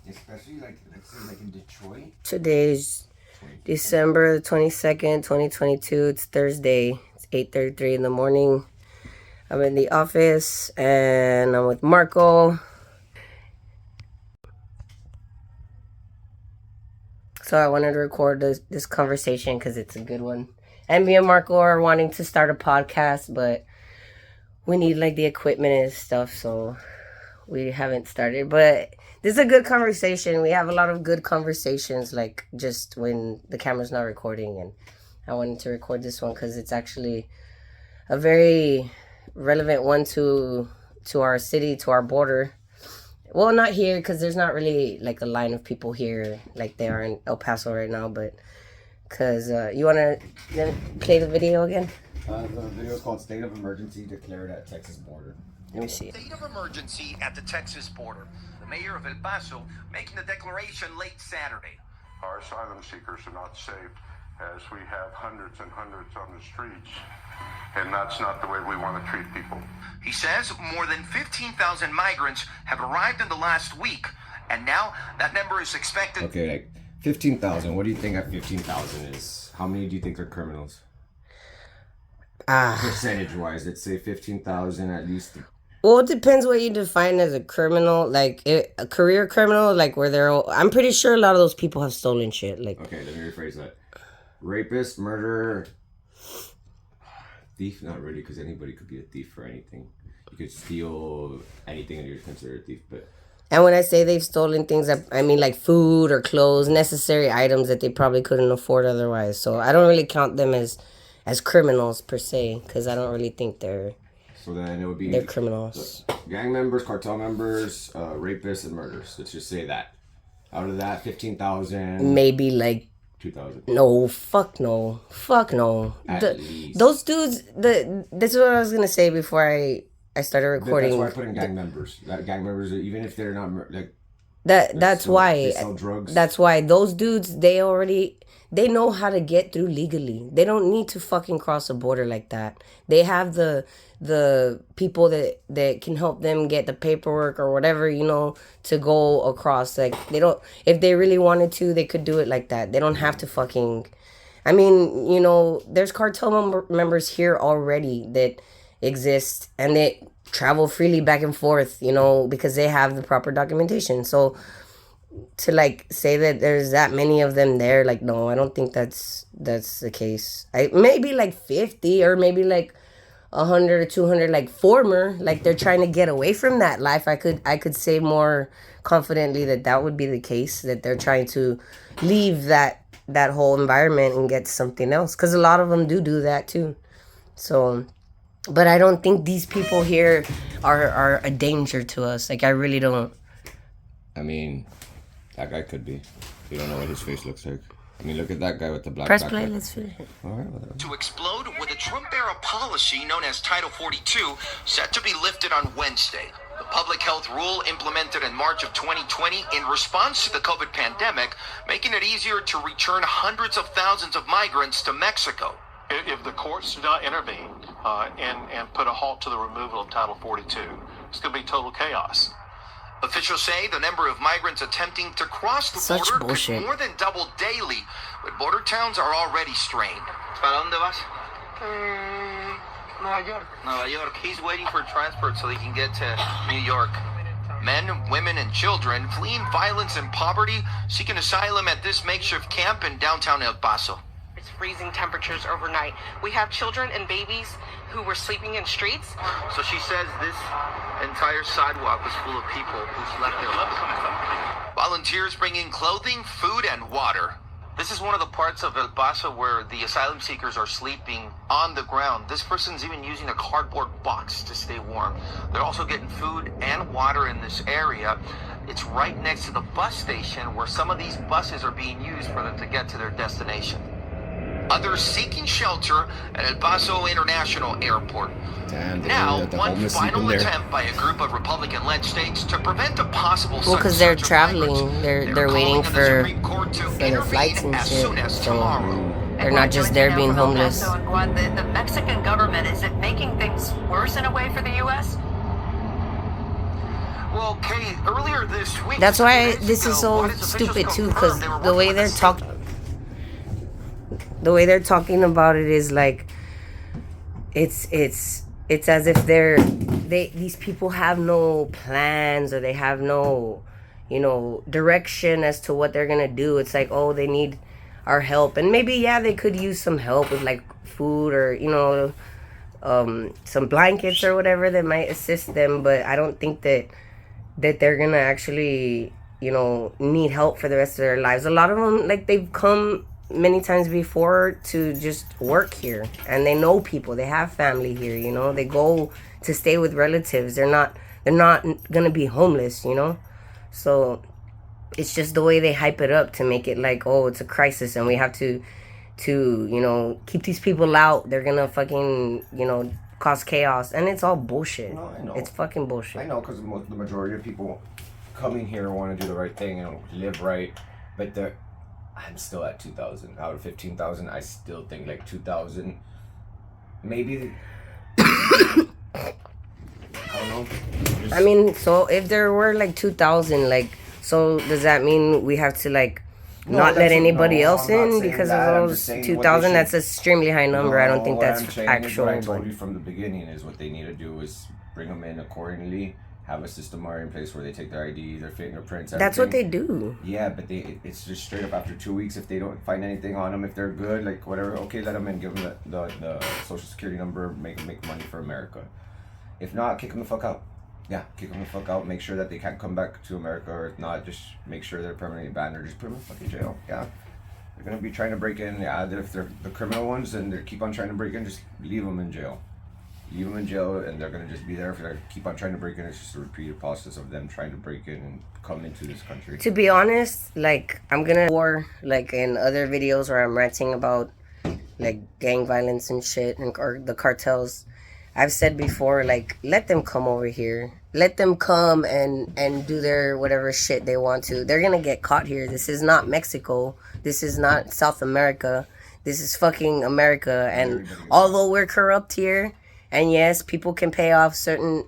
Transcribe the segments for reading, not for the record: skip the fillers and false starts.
Especially like let's say like in Detroit. Today's December the 22nd, 2022. It's Thursday. It's 8:33 in the morning. I'm in the office and I'm with Marco. So I wanted to record this conversation because it's a good one. And me and Marco are wanting to start a podcast, but we need like the equipment and stuff, so we haven't started. But this is a good conversation. We have a lot of good conversations, like just when the camera's not recording. And I wanted to record this one because it's actually a very relevant one to our city, to our border. Well, not here because there's not really like a line of people here like they are in El Paso right now. But because you want to play the video again? The video is called State of Emergency Declared at Texas Border. Let me see. State of emergency at the Texas border. The mayor of El Paso making the declaration late Saturday. Our asylum seekers are not safe as we have hundreds and hundreds on the streets, and that's not the way we want to treat people. He says more than 15,000 migrants have arrived in the last week, and now that number is expected. Okay, like 15,000. What do you think at 15,000 is? How many do you think are criminals? Percentage-wise, let's say 15,000 at least. Well, it depends what you define as a criminal. Like a career criminal, like where I'm pretty sure a lot of those people have stolen shit. Like, okay, let me rephrase that. Rapist, murderer, thief. Not really, because anybody could be a thief for anything. You could steal anything and you're considered a thief. But and when I say they've stolen things, I mean like food or clothes, necessary items that they probably couldn't afford otherwise. So I don't really count them as criminals per se, because I don't really think they're. So then it would be. They're criminals. Gang members, cartel members, rapists, and murderers. Let's just say that. Out of that, 15,000. Maybe like. 2,000. No, fuck no. Fuck no. At least. Those dudes, this is what I was going to say before I started recording. That's why I put in gang members. Gang members, even if they're not, like... That's why. They sell drugs. That's why. Those dudes, they know how to get through legally. They don't need to fucking cross a border like that. They have the people that can help them get the paperwork or whatever, to go across. Like, they don't, if they really wanted to, they could do it like that. They don't have to fucking, I mean, there's cartel members here already that exist and they travel freely back and forth, because they have the proper documentation. So to like say that there's that many of them there, like, no, I don't think that's the case. Maybe like 50 or maybe like 100 or 200, like former, like they're trying to get away from that life. I could say more confidently that would be the case, that they're trying to leave that whole environment and get something else, because a lot of them do that too. So, but I don't think these people here are a danger to us. Like, I really don't. I mean, that guy could be. You don't know what his face looks like. I mean, look at that guy with the black Press backpack. play, let's finish it. All right, whatever. To explode with a Trump-era policy known as Title 42 set to be lifted on Wednesday. The public health rule implemented in March of 2020 in response to the COVID pandemic, making it easier to return hundreds of thousands of migrants to Mexico. If the courts do not intervene and put a halt to the removal of Title 42, it's going to be total chaos. Officials say the number of migrants attempting to cross the Such border bullshit. could more than double daily, but border towns are already strained. ¿Para dónde vas? Nueva York. Nueva York. He's waiting for transport so he can get to New York. Men, women, and children fleeing violence and poverty, seeking asylum at this makeshift camp in downtown El Paso. It's freezing temperatures overnight. We have children and babies who were sleeping in streets. So she says this entire sidewalk was full of people who slept there. Volunteers bringing clothing, food, and water. This is one of the parts of El Paso where the asylum seekers are sleeping on the ground. This person's even using a cardboard box to stay warm. They're also getting food and water in this area. It's right next to the bus station where some of these buses are being used for them to get to their destination. Others seeking shelter at El Paso International Airport. Damn, Now, one final attempt by a group of Republican-led states to prevent a possible Well, because they're surge of traveling, migrants. they're waiting calling on the for Supreme Court to their flights and intervene as shit. soon as So tomorrow. they're not just there being homeless. The Mexican government, is it making things worse in a way for the U.S.? Well, Kay, earlier this week... That's why 2 days this is ago, so Juarez officials stupid too, because confirmed they were the way working they're with the talking, the way they're talking about it is like, it's as if these people have no plans, or they have no, direction as to what they're gonna do. It's like, oh, they need our help, and maybe, yeah, they could use some help with like food, or some blankets or whatever that might assist them. But I don't think that they're gonna actually need help for the rest of their lives. A lot of them, like, they've come many times before to just work here, and they know people, they have family here, they go to stay with relatives. They're not gonna be homeless, so it's just the way they hype it up to make it like, oh, it's a crisis and we have to keep these people out. They're gonna fucking cause chaos, and it's all bullshit. No, I know. It's fucking bullshit. I know, because the majority of people coming here want to do the right thing and live right, but I'm still at 2,000 out of 15,000. I still think like 2,000, maybe. I don't know. I mean, so if there were like 2,000, like, so does that mean we have to like not let anybody else in because of those 2,000? That's an extremely high number. I don't think that's actual. What I told you from the beginning is what they need to do is bring them in accordingly. Have a system already in place where they take their ID, their fingerprints, everything. That's what they do. Yeah, but it's just straight up after 2 weeks. If they don't find anything on them, if they're good, like whatever, okay, let them in. Give them the social security number. Make them make money for America. If not, kick them the fuck out. Yeah, kick them the fuck out. Make sure that they can't come back to America, or if not, just make sure they're permanently banned, or just put them in fucking jail. Yeah, they're gonna be trying to break in. Yeah, if they're the criminal ones and they keep on trying to break in, just leave them in jail. Leave them in jail, and they're gonna just be there if they keep on trying to break in. It's just a repeated process of them trying to break in and come into this country. To be honest, like, I'm gonna, or like in other videos where I'm ranting about like gang violence and shit, or the cartels, I've said before, like, let them come over here. Let them come and do their whatever shit they want to. They're gonna get caught here. This is not Mexico. This is not South America. This is fucking America. And although we're corrupt here, and yes, people can pay off certain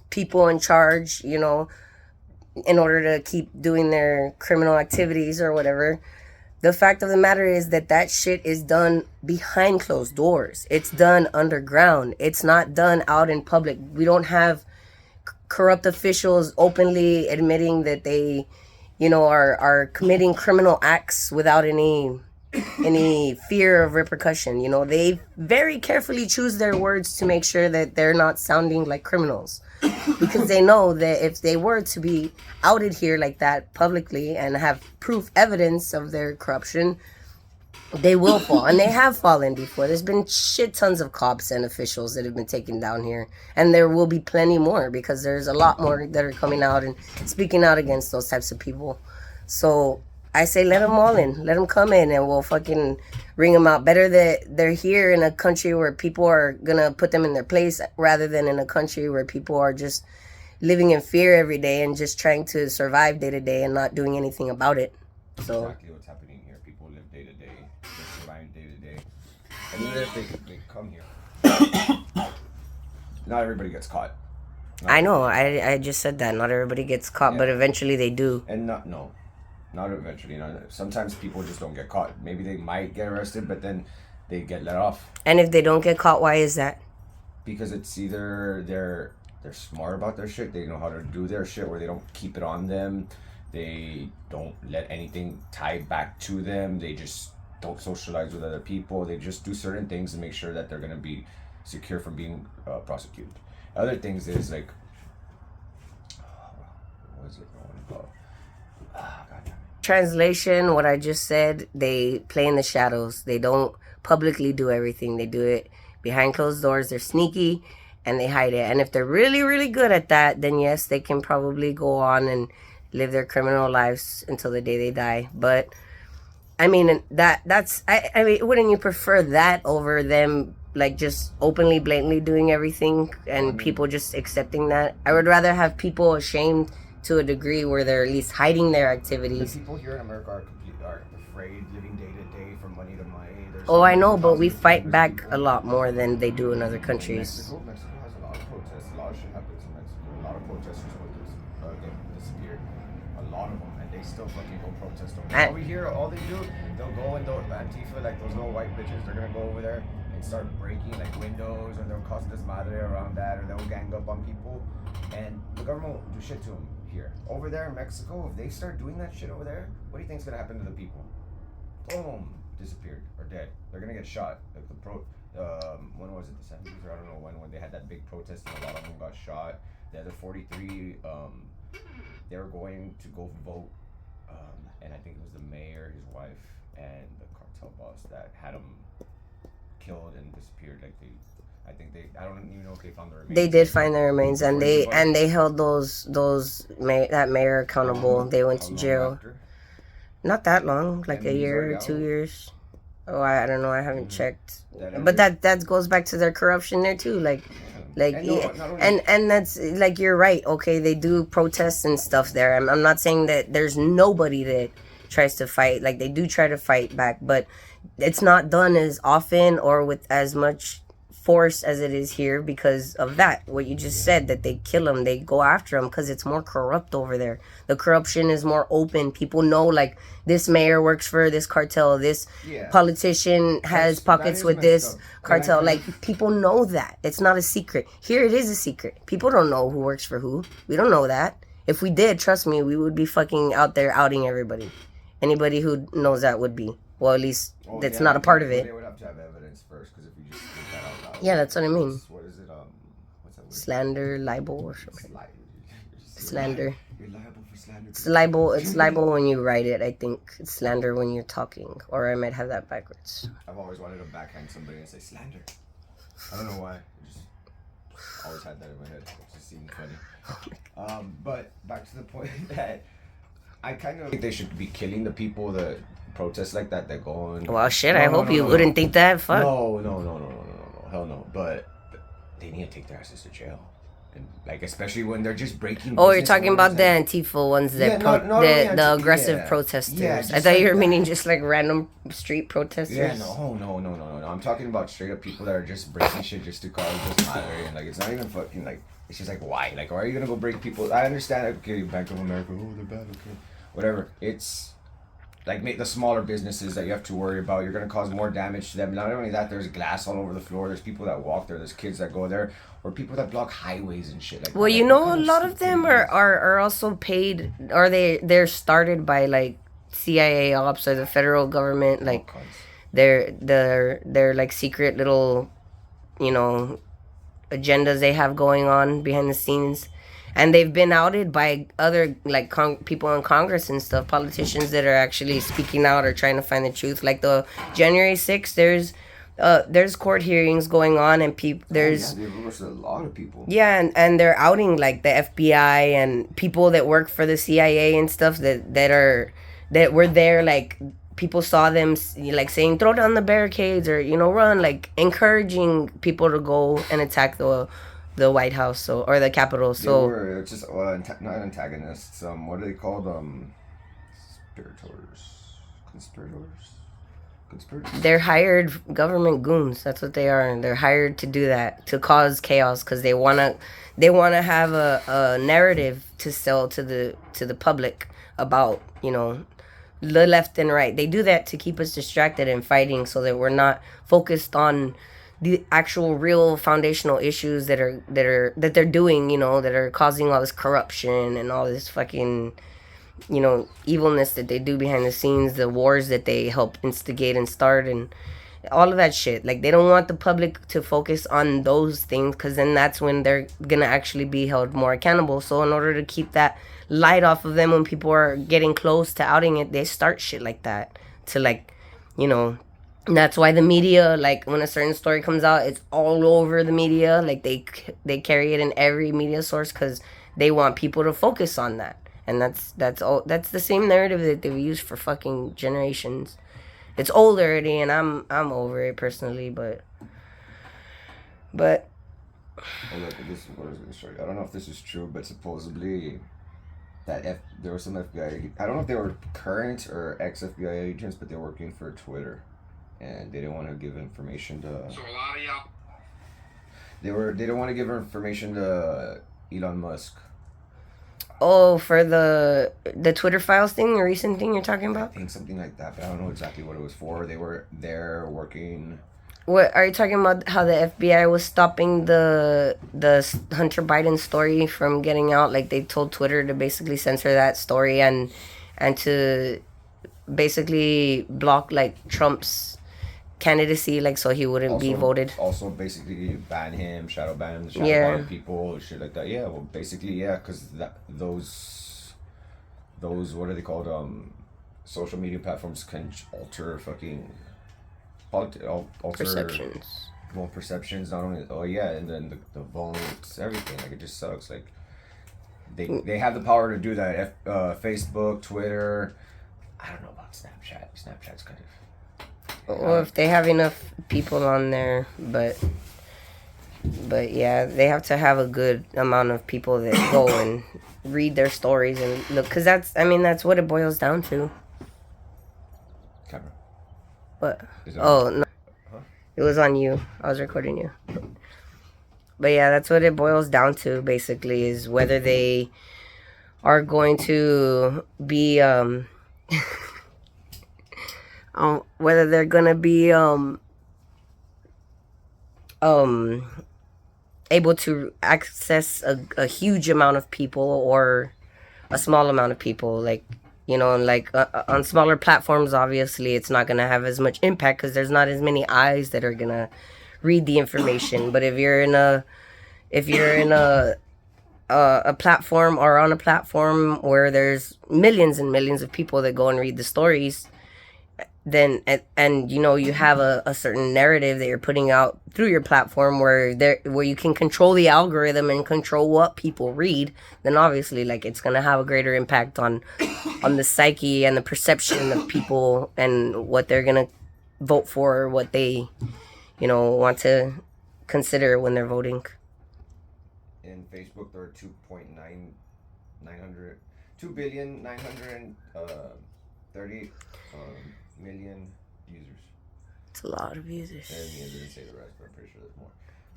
people in charge, in order to keep doing their criminal activities or whatever, the fact of the matter is that shit is done behind closed doors. It's done underground. It's not done out in public. We don't have corrupt officials openly admitting that they, are committing criminal acts without any fear of repercussion. They very carefully choose their words to make sure that they're not sounding like criminals, because they know that if they were to be outed here like that publicly and have proof evidence of their corruption, they will fall. And they have fallen before. There's been shit tons of cops and officials that have been taken down here, and there will be plenty more, because there's a lot more that are coming out and speaking out against those types of people. So I say let them all in. Let them come in, and we'll fucking ring them out. Better that they're here in a country where people are going to put them in their place, rather than in a country where people are just living in fear every day and just trying to survive day to day and not doing anything about it. So exactly what's happening here. People live day to day. They're surviving day to day. And even if they come here, not everybody gets caught. I know. I just said that. Not everybody gets caught, but eventually they do. And not eventually. Sometimes people just don't get caught. Maybe they might get arrested, but then they get let off. And if they don't get caught, why is that? Because it's either they're smart about their shit, they know how to do their shit, or they don't keep it on them. They don't let anything tie back to them. They just don't socialize with other people. They just do certain things to make sure that they're going to be secure from being prosecuted. Other things is like, what was it called? Translation, what I just said, they play in the shadows. They don't publicly do everything. They do it behind closed doors. They're sneaky, and they hide it. And if they're really, really good at that, then yes, they can probably go on and live their criminal lives until the day they die. But I mean, that's I mean, wouldn't you prefer that over them like just openly, blatantly doing everything and people just accepting that? I would rather have people ashamed to a degree where they're at least hiding their activities. The people here in America are afraid, living day to day, from money to money. Oh, I know, but we fight back a lot more than they do in other countries. Mexico has a lot of protests. A lot of shit happens in Mexico. A lot of protesters fucking go protest over I- there. Over here, all they do, they'll go and they'll Antifa, like those little white bitches, they're gonna go over there and start breaking like windows, or they'll cause desmadre around that, or they'll gang up on people, and the government won't do shit to them here. Over there in Mexico, if they start doing that shit over there, what do you think's gonna happen to the people? Boom, disappeared or dead. They're gonna get shot. Like when was it, the 70s, or I don't know when they had that big protest and a lot of them got shot. The other 43, they were going to go vote, and I think it was the mayor, his wife, and the cartel boss that had them killed and disappeared. Like I don't even know if they found the remains. They did find their remains, and Before they held that mayor accountable. They went to jail. Not that long, like a year or 2 years. Oh, I don't know. I haven't checked. But that goes back to their corruption there too. And that's like, you're right. Okay, they do protests and stuff there. I'm not saying that there's nobody that tries to fight. Like, they do try to fight back, but it's not done as often or with as much force as it is here because of that. What you just said, that they kill them, they go after them because it's more corrupt over there. The corruption is more open. People know, like, this mayor works for this cartel, this politician has pockets with this cartel. Like, people know that. It's not a secret. Here it is a secret. People don't know who works for who. We don't know that. If we did, trust me, we would be fucking out there outing everybody. Anybody who knows that would be. Well, at least that's not a part of it. They would have to have evidence first, because if you just put that out loud. Yeah, that's what I mean. What is it? What's that word? Slander, libel, or something. Slander. You're liable for slander. It's libel when you write it, I think. It's slander when you're talking. Or I might have that backwards. I've always wanted to backhand somebody and say slander. I don't know why. I just always had that in my head. It just seemed funny. But back to the point that I kind of think they should be killing the people that protest like that go on. Well, shit, I hope you wouldn't think that. Fuck. No. Hell no. But they need to take their asses to jail. And, like, especially when they're just breaking. Oh, you're talking about the Antifa ones that the aggressive protesters. Yeah, I thought you were meaning just like random street protesters. Yeah, no. I'm talking about straight up people that are just breaking shit just to cause this matter, and like, it's not even fucking like, it's just like, why? Like, why are you gonna go break people? I understand. Okay, Bank of America. Oh, they're bad. Okay, whatever. It's like, make the smaller businesses that you have to worry about. You're gonna cause more damage to them. Not only that, there's glass all over the floor. There's people that walk there. There's kids that go there, or people that block highways and shit. Like, well, you know, a lot of them are also paid, or they're started by like CIA ops or the federal government. Like, they're like secret little, you know, agendas they have going on behind the scenes. And they've been outed by other, like, people in Congress and stuff, politicians that are actually speaking out or trying to find the truth. Like the January 6th, there's court hearings going on, and there's they've arrested a lot of people. Yeah, and they're outing like the FBI and people that work for the CIA and stuff that were there. Like, people saw them, like, saying throw down the barricades, or, you know, run, like encouraging people to go and attack the White House, or the Capitol. So they were just not antagonists. What are they called? Conspirators. They're hired government goons. That's what they are, and they're hired to do that, to cause chaos, because they wanna have a narrative to sell to the public about, you know, the left and right. They do that to keep us distracted and fighting, so that we're not focused on the actual real foundational issues that they're doing, you know, that are causing all this corruption and all this fucking, you know, evilness that they do behind the scenes, the wars that they help instigate and start, and all of that shit. Like, they don't want the public to focus on those things, because then that's when they're gonna actually be held more accountable. So in order to keep that light off of them when people are getting close to outing it, they start shit like that to, like, you know. And that's why the media, like, when a certain story comes out, it's all over the media. Like, they carry it in every media source, because they want people to focus on that. And that's the same narrative that they've used for fucking generations. It's old already, and I'm over it personally, but Oh, look, this is what I was gonna show you. I don't know if this is true, but supposedly that there were some FBI. I don't know if they were current or ex-FBI agents, but they're working for Twitter. And they didn't want to give information to. So a lot of y'all. They didn't want to give information to Elon Musk. Oh, for the Twitter files thing, the recent thing you're talking I about? think something like that, but I don't know exactly what it was for. They were there working. What are you talking about? How the FBI was stopping the Hunter Biden story from getting out? Like they told Twitter to basically censor that story and to basically block like Trump's candidacy, like so he wouldn't be voted. Also, basically ban him, shadow ban Yeah. people, shit like that. Yeah, well, basically, yeah, because those what are they called? Social media platforms can alter fucking alter Perceptions. Well, perceptions not only. Oh yeah, and then the votes, everything. Like it just sucks. Like they have the power to do that. Facebook, Twitter. I don't know about Snapchat. Snapchat's kind of. Or if they have enough people on there, but yeah, they have to have a good amount of people that go and read their stories and look, because that's what it boils down to. Camera. What? Is it Oh on? no, Huh? it was on you. I was recording you. But yeah, that's what it boils down to. Basically, is whether they are going to be whether they're gonna be able to access a huge amount of people or a small amount of people, like like on smaller platforms. Obviously it's not gonna have as much impact because there's not as many eyes that are gonna read the information. But if you're in a platform or on a platform where there's millions and millions of people that go and read the stories, then and you have a certain narrative that you're putting out through your platform where you can control the algorithm and control what people read, then obviously like it's going to have a greater impact on the psyche and the perception of people and what they're going to vote for, or what they want to consider when they're voting. In Facebook, there are 2.930 million users. It's a lot of users. And it didn't say the rest, but I'm pretty sure there's more.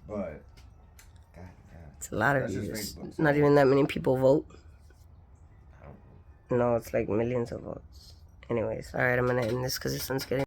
But God damn, It's a lot of that's just users. Facebook, Not even that many people vote. I don't know. No, it's like millions of votes. Anyways, all right, I'm gonna end this because this one's getting